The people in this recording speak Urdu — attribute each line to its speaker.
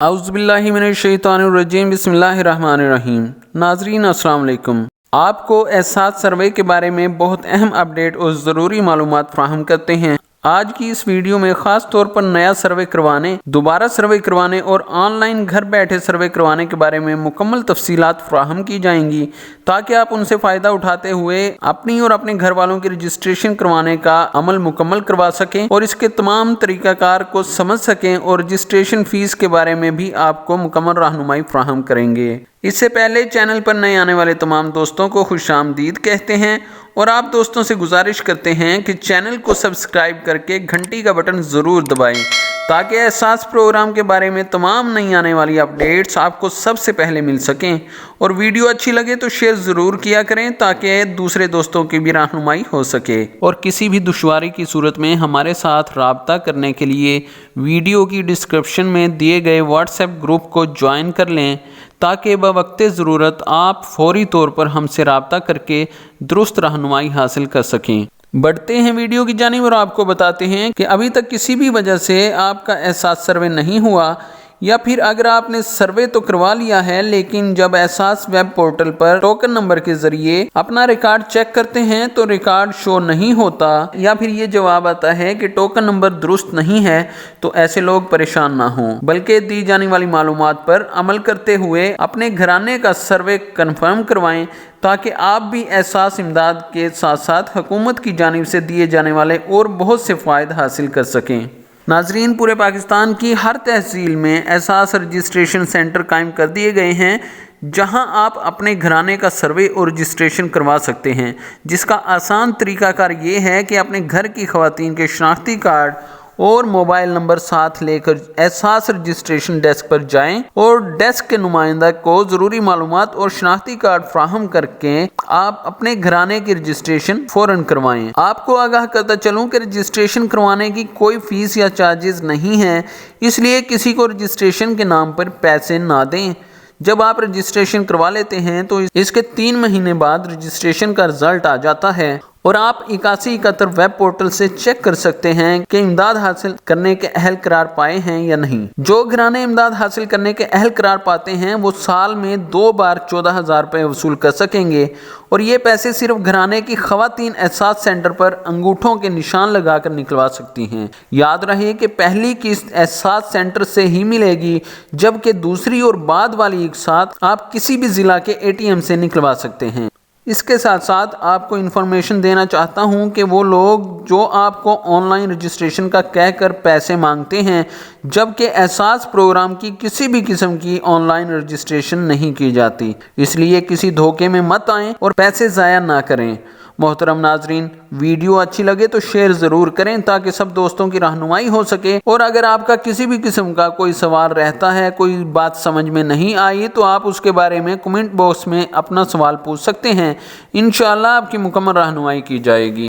Speaker 1: اعوذ باللہ من الشیطان الرجیم، بسم اللہ الرحمن الرحیم۔ ناظرین السلام علیکم۔ آپ کو احساس سروے کے بارے میں بہت اہم اپڈیٹ اور ضروری معلومات فراہم کرتے ہیں۔ آج کی اس ویڈیو میں خاص طور پر نیا سروے کروانے، دوبارہ سروے کروانے اور آن لائن گھر بیٹھے سروے کروانے کے بارے میں مکمل تفصیلات فراہم کی جائیں گی تاکہ آپ ان سے فائدہ اٹھاتے ہوئے اپنی اور اپنے گھر والوں کی رجسٹریشن کروانے کا عمل مکمل کروا سکیں اور اس کے تمام طریقہ کار کو سمجھ سکیں، اور رجسٹریشن فیس کے بارے میں بھی آپ کو مکمل رہنمائی فراہم کریں گے۔ اس سے پہلے چینل پر نئے آنے والے تمام دوستوں کو خوش آمدید کہتے ہیں اور آپ دوستوں سے گزارش کرتے ہیں کہ چینل کو سبسکرائب کر کے گھنٹی کا بٹن ضرور دبائیں تاکہ احساس پروگرام کے بارے میں تمام نئی آنے والی اپڈیٹس آپ کو سب سے پہلے مل سکیں، اور ویڈیو اچھی لگے تو شیئر ضرور کیا کریں تاکہ دوسرے دوستوں کی بھی رہنمائی ہو سکے۔ اور کسی بھی دشواری کی صورت میں ہمارے ساتھ رابطہ کرنے کے لیے ویڈیو کی ڈسکرپشن میں دیے گئے واٹس ایپ گروپ کو جوائن کر لیں تاکہ بوقت ضرورت آپ فوری طور پر ہم سے رابطہ کر کے درست رہنمائی حاصل کر سکیں۔ بڑھتے ہیں ویڈیو کی جانب اور آپ کو بتاتے ہیں کہ ابھی تک کسی بھی وجہ سے آپ کا احساس سروے نہیں ہوا، یا پھر اگر آپ نے سروے تو کروا لیا ہے لیکن جب احساس ویب پورٹل پر ٹوکن نمبر کے ذریعے اپنا ریکارڈ چیک کرتے ہیں تو ریکارڈ شو نہیں ہوتا، یا پھر یہ جواب آتا ہے کہ ٹوکن نمبر درست نہیں ہے، تو ایسے لوگ پریشان نہ ہوں بلکہ دی جانے والی معلومات پر عمل کرتے ہوئے اپنے گھرانے کا سروے کنفرم کروائیں تاکہ آپ بھی احساس امداد کے ساتھ ساتھ حکومت کی جانب سے دیے جانے والے اور بہت سے فوائد حاصل کر سکیں۔ ناظرین، پورے پاکستان کی ہر تحصیل میں احساس رجسٹریشن سینٹر قائم کر دیے گئے ہیں جہاں آپ اپنے گھرانے کا سروے اور رجسٹریشن کروا سکتے ہیں، جس کا آسان طریقہ کار یہ ہے کہ اپنے گھر کی خواتین کے شناختی کارڈ اور موبائل نمبر ساتھ لے کر احساس رجسٹریشن ڈیسک پر جائیں اور ڈیسک کے نمائندہ کو ضروری معلومات اور شناختی کارڈ فراہم کر کے آپ اپنے گھرانے کی رجسٹریشن فوراً کروائیں۔ آپ کو آگاہ کرتا چلوں کہ رجسٹریشن کروانے کی کوئی فیس یا چارجز نہیں ہے، اس لیے کسی کو رجسٹریشن کے نام پر پیسے نہ دیں۔ جب آپ رجسٹریشن کروا لیتے ہیں تو اس کے 3 مہینے بعد رجسٹریشن کا رزلٹ آ جاتا ہے اور آپ 8171 ویب پورٹل سے چیک کر سکتے ہیں کہ امداد حاصل کرنے کے اہل قرار پائے ہیں یا نہیں۔ جو گھرانے امداد حاصل کرنے کے اہل قرار پاتے ہیں وہ سال میں 2 بار 14,000 روپے وصول کر سکیں گے، اور یہ پیسے صرف گھرانے کی خواتین احساس سینٹر پر انگوٹھوں کے نشان لگا کر نکلوا سکتی ہیں۔ یاد رہے کہ پہلی قسط احساس سینٹر سے ہی ملے گی، جبکہ دوسری اور بعد والی اقساط آپ کسی بھی ضلع کے ATM سے نکلوا سکتے ہیں۔ اس کے ساتھ ساتھ آپ کو انفارمیشن دینا چاہتا ہوں کہ وہ لوگ جو آپ کو آن لائن رجسٹریشن کا کہہ کر پیسے مانگتے ہیں جبکہ احساس پروگرام کی کسی بھی قسم کی آن لائن رجسٹریشن نہیں کی جاتی، اس لیے کسی دھوکے میں مت آئیں اور پیسے ضائع نہ کریں۔ محترم ناظرین، ویڈیو اچھی لگے تو شیئر ضرور کریں تاکہ سب دوستوں کی رہنمائی ہو سکے، اور اگر آپ کا کسی بھی قسم کا کوئی سوال رہتا ہے، کوئی بات سمجھ میں نہیں آئی، تو آپ اس کے بارے میں کمنٹ باکس میں اپنا سوال پوچھ سکتے ہیں۔ انشاءاللہ آپ کی مکمل رہنمائی کی جائے گی۔